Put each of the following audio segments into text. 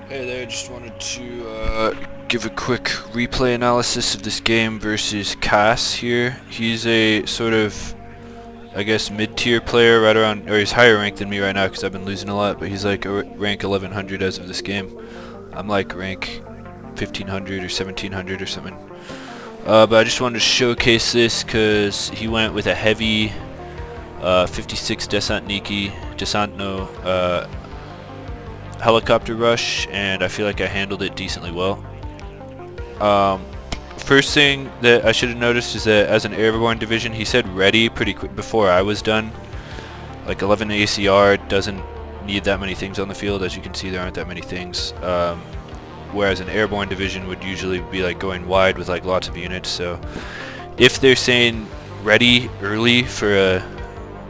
Hey there, just wanted to give a quick replay analysis of this game versus Cass here. He's a sort of, I guess, mid-tier player right around, or he's higher ranked than me right now because I've been losing a lot, but he's like rank 1100 as of this game. I'm like rank 1500 or 1700 or something. But I just wanted to showcase this because he went with a heavy 56 Desantno helicopter rush, and I feel like I handled it decently well. First thing that I should have noticed is that as an airborne division, he said ready pretty quick before I was done. Like 11 ACR doesn't need that many things on the field. As you can see, there aren't that many things. Whereas an airborne division would usually be like going wide with like lots of units. So if they're saying ready early for a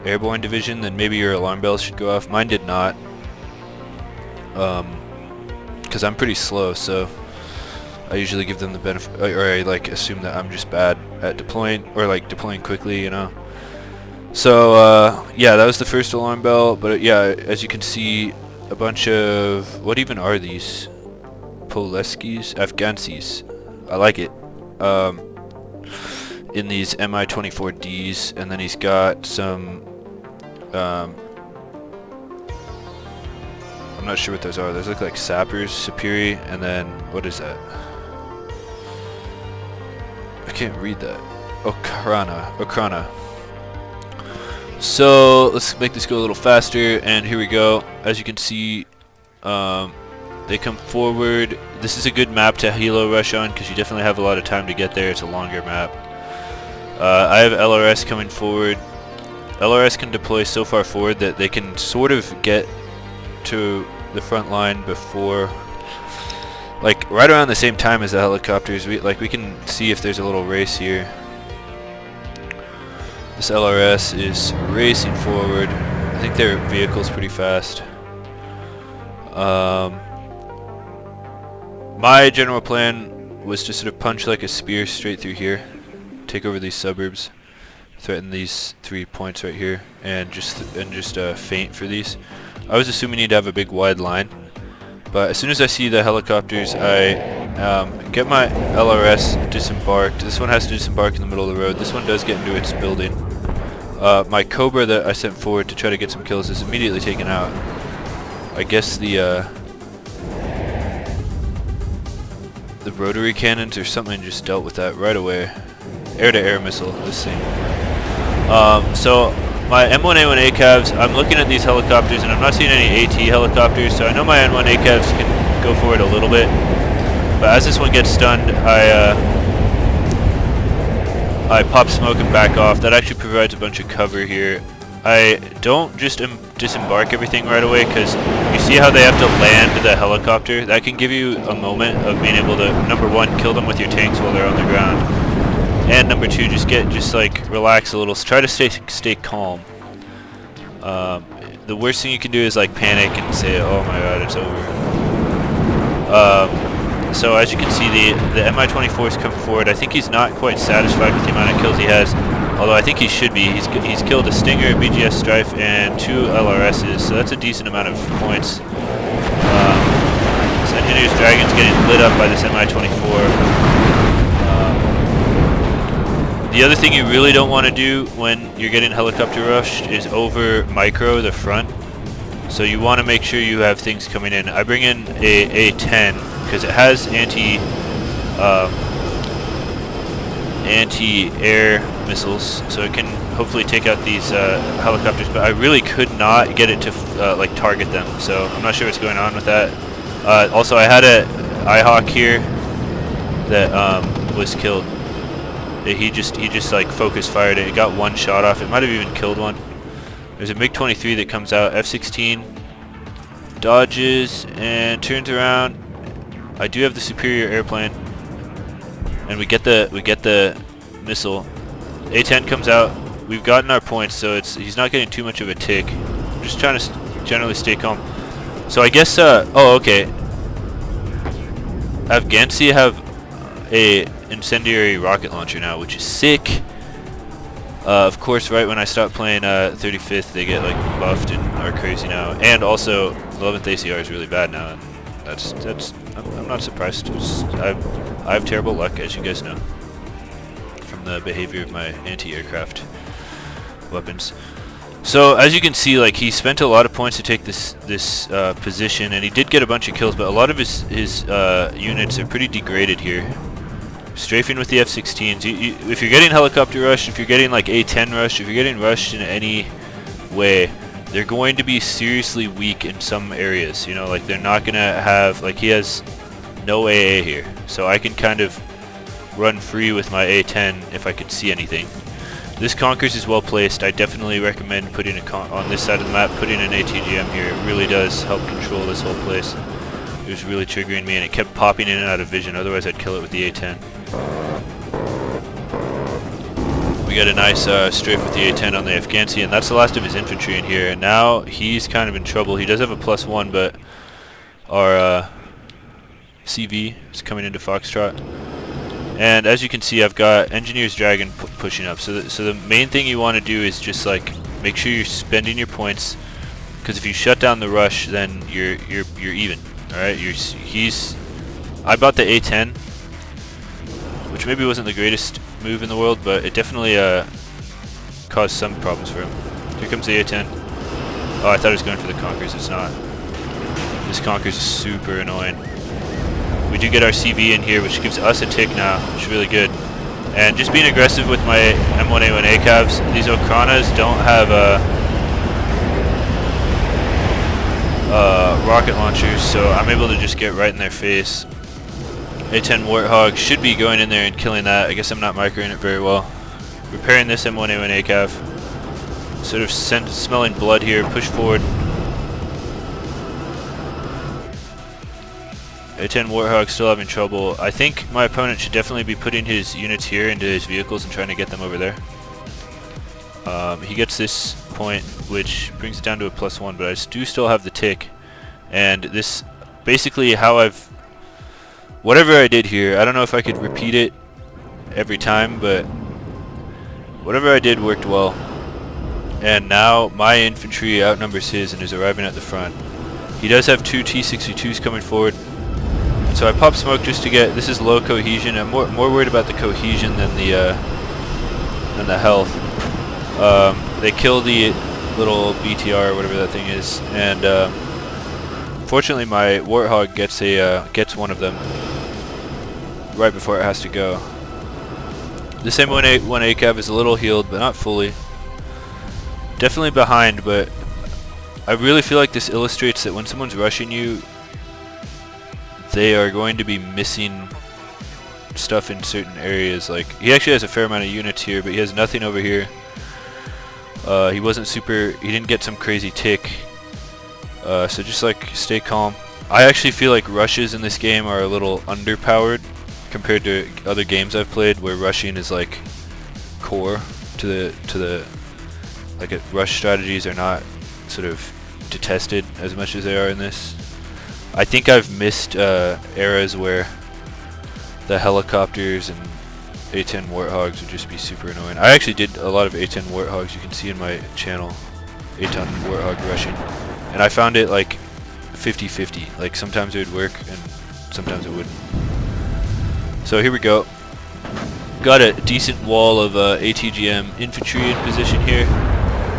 airborne division, then maybe your alarm bells should go off. Mine did not. Because I'm pretty slow, so I usually give them the benefit, or I like assume that I'm just bad at deploying, or like deploying quickly, you know. So yeah, that was the first alarm bell. But yeah, as you can see, a bunch of, what even are these? Poleskis? Afghansis. I like it. In these Mi-24Ds, and then he's got some I'm not sure what those are. Those look like sappers, Superi, and then what is that? I can't read that. Okrana. So let's make this go a little faster, and here we go. As you can see, they come forward. This is a good map to Helo rush on because you definitely have a lot of time to get there. It's a longer map. I have LRS coming forward. LRS can deploy so far forward that they can sort of get to the front line before, like right around the same time as the helicopters. We can see if there's a little race here. This LRS is racing forward. I think their vehicle's pretty fast. My general plan was to sort of punch like a spear straight through here, take over these suburbs, threaten these 3 points right here, and just feint for these. I was assuming he'd have a big wide line, but as soon as I see the helicopters, I get my LRS disembarked. This one has to disembark in the middle of the road. This one does get into its building. My Cobra that I sent forward to try to get some kills is immediately taken out. I guess the rotary cannons or something just dealt with that right away. Air-to-air missile, this thing. So my M1A1 ACAVs, I'm looking at these helicopters and I'm not seeing any AT helicopters, so I know my N1 ACAVs can go forward a little bit. But as this one gets stunned, I pop smoke and back off. That actually provides a bunch of cover here. I don't just disembark everything right away, because you see how they have to land the helicopter? That can give you a moment of being able to, number one, kill them with your tanks while they're on the ground. And number two, just like relax a little. Try to stay calm. The worst thing you can do is like panic and say, "Oh my God, it's over." So as you can see, the Mi-24's come forward. I think he's not quite satisfied with the amount of kills he has, although I think he should be. He's killed a Stinger, a BGS Strife, and 2 LRSs, so that's a decent amount of points. So Engineer's Dragon's getting lit up by this Mi-24. The other thing you really don't want to do when you're getting helicopter rushed is over micro the front. So you want to make sure you have things coming in. I bring in a 10 because it has anti-air missiles, so it can hopefully take out these helicopters. But I really could not get it to like target them, so I'm not sure what's going on with that. Also, I had a IHawk here that was killed. He just like focus fired it. It got one shot off. It might have even killed one. There's a MiG-23 that comes out. F-16 dodges and turns around. I do have the superior airplane, and we get the missile. A-10 comes out. We've gotten our points, so he's not getting too much of a tick. I'm just trying to generally stay calm. So I guess oh, okay. Afghansi have a incendiary rocket launcher now, which is sick. Of course, right when I stop playing 35th, they get like buffed and are crazy now. And also, 11th ACR is really bad now, and I'm not surprised. I have terrible luck, as you guys know, from the behavior of my anti-aircraft weapons. So as you can see, like, he spent a lot of points to take this position, and he did get a bunch of kills, but a lot of his units are pretty degraded here. Strafing with the F-16s. If you're getting helicopter rushed, if you're getting like A-10 rushed, if you're getting rushed in any way, they're going to be seriously weak in some areas. You know, like, they're not gonna have, like, he has no AA here, so I can kind of run free with my A-10 if I could see anything. This Conkers is well placed. I definitely recommend putting on this side of the map, putting an ATGM here. It really does help control this whole place. It was really triggering me, and it kept popping in and out of vision. Otherwise, I'd kill it with the A-10. We got a nice strafe with the A-10 on the Afghansi, and that's the last of his infantry in here. And now he's kind of in trouble. He does have a +1, but our CV is coming into Foxtrot. And as you can see, I've got Engineer's Dragon pushing up. So the main thing you want to do is just, like, make sure you're spending your points, because if you shut down the rush, then you're even. All right, I bought the A-10, which maybe wasn't the greatest move in the world, but it definitely caused some problems for him. Here comes the A-10. Oh, I thought he was going for the Conkers. It's not. This Conkers is super annoying. We do get our CV in here, which gives us a tick now, which is really good. And just being aggressive with my M1A1 ACAVs. These Okranas don't have rocket launchers, so I'm able to just get right in their face. A-10 Warthog should be going in there and killing that. I guess I'm not microing it very well. Repairing this M1A1 ACAV. Sort of smelling blood here. Push forward. A-10 Warthog still having trouble. I think my opponent should definitely be putting his units here into his vehicles and trying to get them over there. He gets this point, which brings it down to a +1, but I do still have the tick. And this, basically whatever I did here, I don't know if I could repeat it every time, but whatever I did worked well. And now my infantry outnumbers his and is arriving at the front. He does have 2 T-62s coming forward. So I pop smoke just to get, this is low cohesion. I'm more worried about the cohesion than the health. They kill the little BTR or whatever that thing is, and fortunately my Warthog gets one of them right before it has to go. The same one ACAV is a little healed, but not fully. Definitely behind, but I really feel like this illustrates that when someone's rushing you, they are going to be missing stuff in certain areas. Like, he actually has a fair amount of units here, but he has nothing over here. He didn't get some crazy tick. So just, like, stay calm. I actually feel like rushes in this game are a little underpowered compared to other games I've played, where rushing is like core to the like rush strategies are not sort of detested as much as they are in this. I think I've missed eras where the helicopters and A-10 Warthogs would just be super annoying. I actually did a lot of A-10 Warthogs, you can see in my channel, A-10 Warthog rushing, and I found it like 50-50. Like, sometimes it would work and sometimes it wouldn't. So here we go. Got a decent wall of ATGM infantry in position here.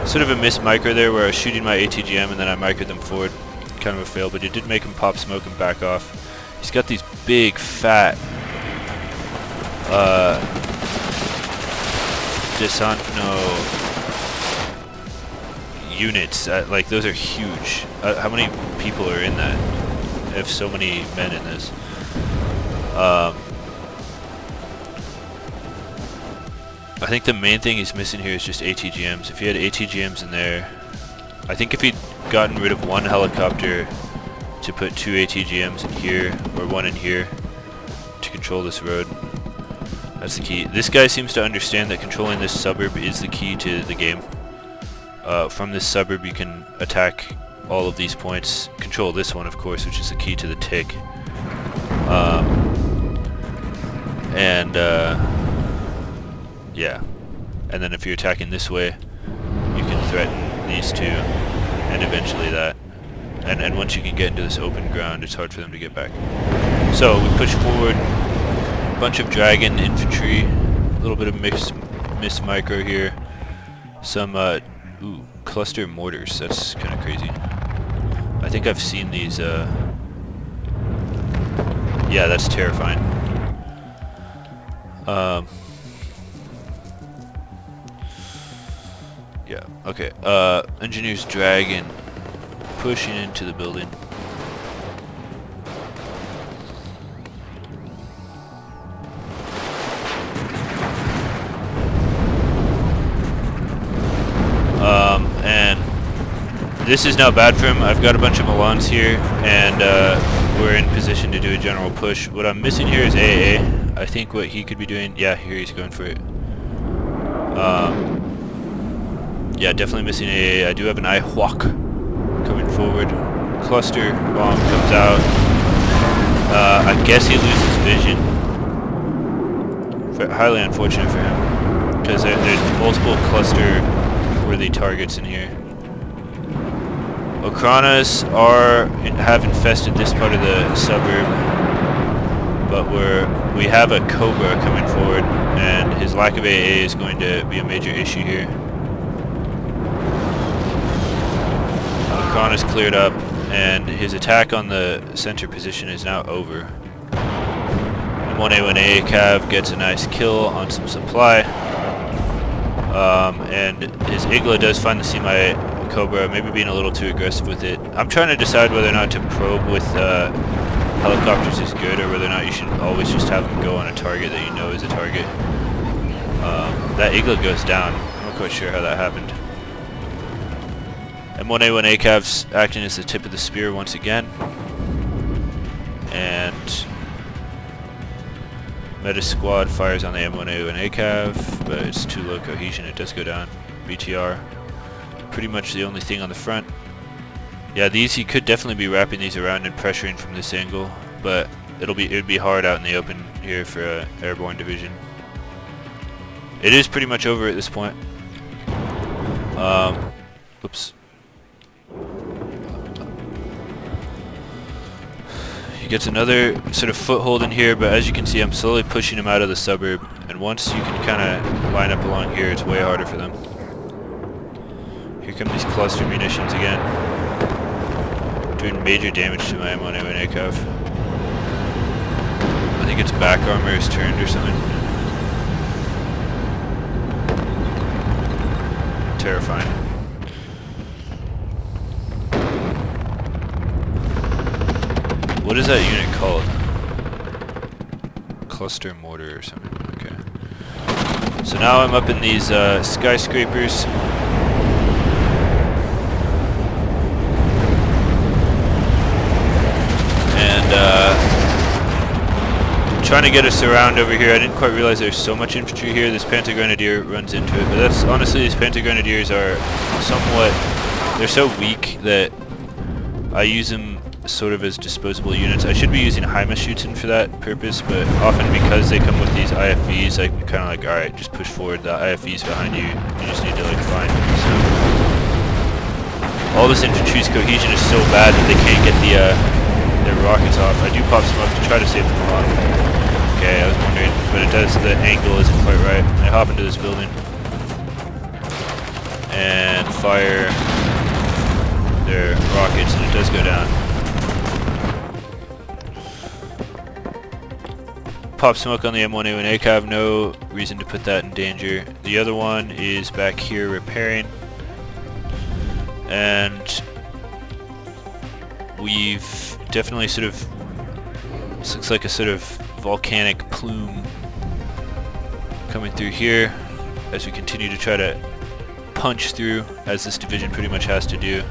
Sort of a missed micro there where I was shooting my ATGM and then I microed them forward. Kind of a fail, but it did make him pop smoke and back off. He's got these big, fat units. Like, those are huge. How many people are in that? I have so many men in this. I think the main thing he's missing here is just ATGMs. If he had ATGMs in there, I think if he'd gotten rid of one helicopter to put 2 ATGMs in here, or 1 in here, to control this road, that's the key. This guy seems to understand that controlling this suburb is the key to the game. From this suburb you can attack all of these points, control this one of course, which is the key to the tick. Yeah, and then if you're attacking this way, you can threaten these two, and eventually that, and once you can get into this open ground, it's hard for them to get back. So we push forward, a bunch of dragon infantry, a little bit of miss micro here, some ooh, cluster mortars. That's kind of crazy. I think I've seen these. Yeah, that's terrifying. Yeah. Okay. Engineers dragon pushing into the building. And this is now bad for him. I've got a bunch of Milans here, and we're in position to do a general push. What I'm missing here is AA. I think what he could be doing... Yeah, here he's going for it. Yeah, definitely missing AA. I do have an IHWAC coming forward. Cluster bomb comes out. I guess he loses vision. Highly unfortunate for him, because there's multiple cluster-worthy targets in here. Okranas have infested this part of the suburb, but we have a Cobra coming forward, and his lack of AA is going to be a major issue here. Okranas cleared up, and his attack on the center position is now over. M1A1A Cav gets a nice kill on some supply, and his Igla does finally see my Cobra, maybe being a little too aggressive with it. I'm trying to decide whether or not to probe with helicopters is good, or whether or not you should always just have them go on a target that you know is a target. That Igla goes down. I'm not quite sure how that happened. M1A1A Cav's acting as the tip of the spear once again. And Meta Squad fires on the M1A1A Cav, but it's too low cohesion, it does go down. BTR. Pretty much the only thing on the front. Yeah, he could definitely be wrapping these around and pressuring from this angle, but it would be hard out in the open here for an airborne division. It is pretty much over at this point. Oops. He gets another sort of foothold in here, but as you can see, I'm slowly pushing him out of the suburb, and once you can kind of line up along here, it's way harder for them. Here come these cluster munitions again, doing major damage to my M1A1A Cav. I think its back armor is turned or something. Terrifying. What is that unit called? Cluster mortar or something. Okay. So now I'm up in these skyscrapers. Trying to get us around over here. I didn't quite realize there's so much infantry here. This Panther Grenadier runs into it, but that's honestly, these Panther Grenadiers are somewhat, they're so weak that I use them sort of as disposable units. I should be using Heimatschützen for that purpose, but often because they come with these IFVs, I'm kind of like, alright, just push forward, the IFV's behind you, you just need to like find them. So all this infantry's cohesion is so bad that they can't get their rockets off. I do pop smoke to try to save them a lot. Okay, I was wondering, but it does, the angle isn't quite right. I hop into this building and fire their rockets, and it does go down. Pop smoke on the M1A1A Cav, no reason to put that in danger. The other one is back here repairing, and we've definitely sort of, this looks like a sort of volcanic plume coming through here as we continue to try to punch through, as this division pretty much has to do.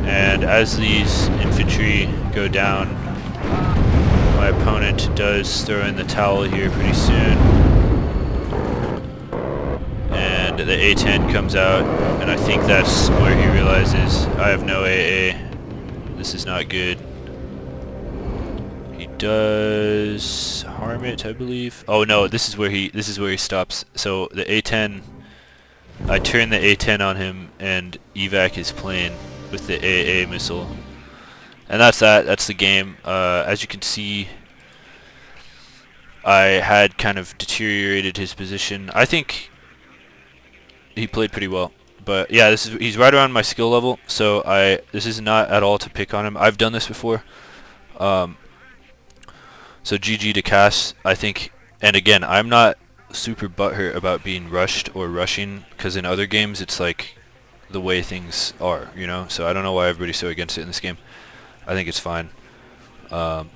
And as these infantry go down, my opponent does throw in the towel here pretty soon, and the A10 comes out, and I think that's where he realizes I have no AA. This is not good. He does harm it, I believe. Oh no, this is where he stops. So the A10, I turn the A10 on him and evac his plane with the AA missile. And that's that. That's the game. As you can see, I had kind of deteriorated his position. I think he played pretty well. But yeah, he's right around my skill level, so this is not at all to pick on him. I've done this before. So GG to Cass, I think. And again, I'm not super butthurt about being rushed or rushing, because in other games it's like the way things are, you know. So I don't know why everybody's so against it in this game. I think it's fine. But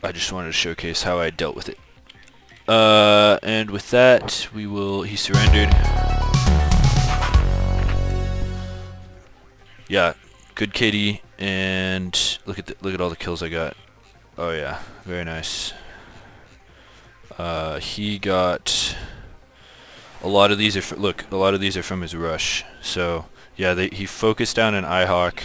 I just wanted to showcase how I dealt with it. And with that, he surrendered. Yeah, good KD, and look at all the kills I got. Oh yeah, very nice. He got a lot of these are a lot of these are from his rush. So yeah, he focused down an IHawk.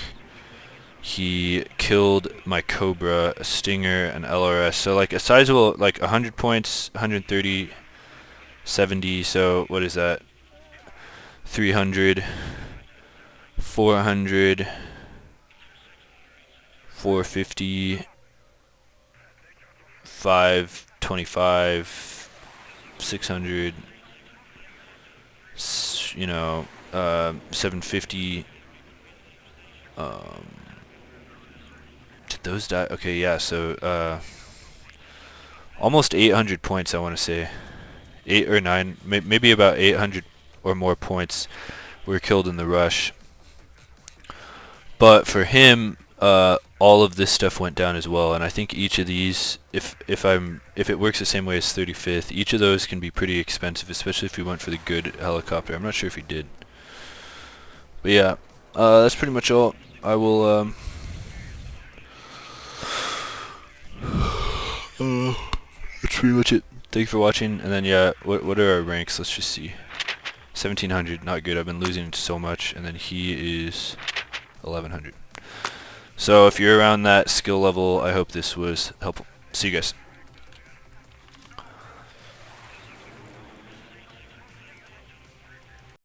He killed my Cobra, a Stinger, an LRS. So like a sizable, like 100 points, 130, 70. So what is that? 300, 400, 450, 525, 600. You know, 750. Did those die? Okay, yeah. So almost 800 points, I want to say. 8 or 9, maybe about 800 or more points were killed in the rush. But for him, all of this stuff went down as well, and I think each of these, if it works the same way as 35th, each of those can be pretty expensive, especially if you went for the good helicopter. I'm not sure if he did. But yeah, that's pretty much all. I will that's pretty much it. Thank you for watching. And then yeah, what are our ranks? Let's just see. 1700, not good. I've been losing so much. And then he is 1100. So if you're around that skill level, I hope this was helpful. See you guys.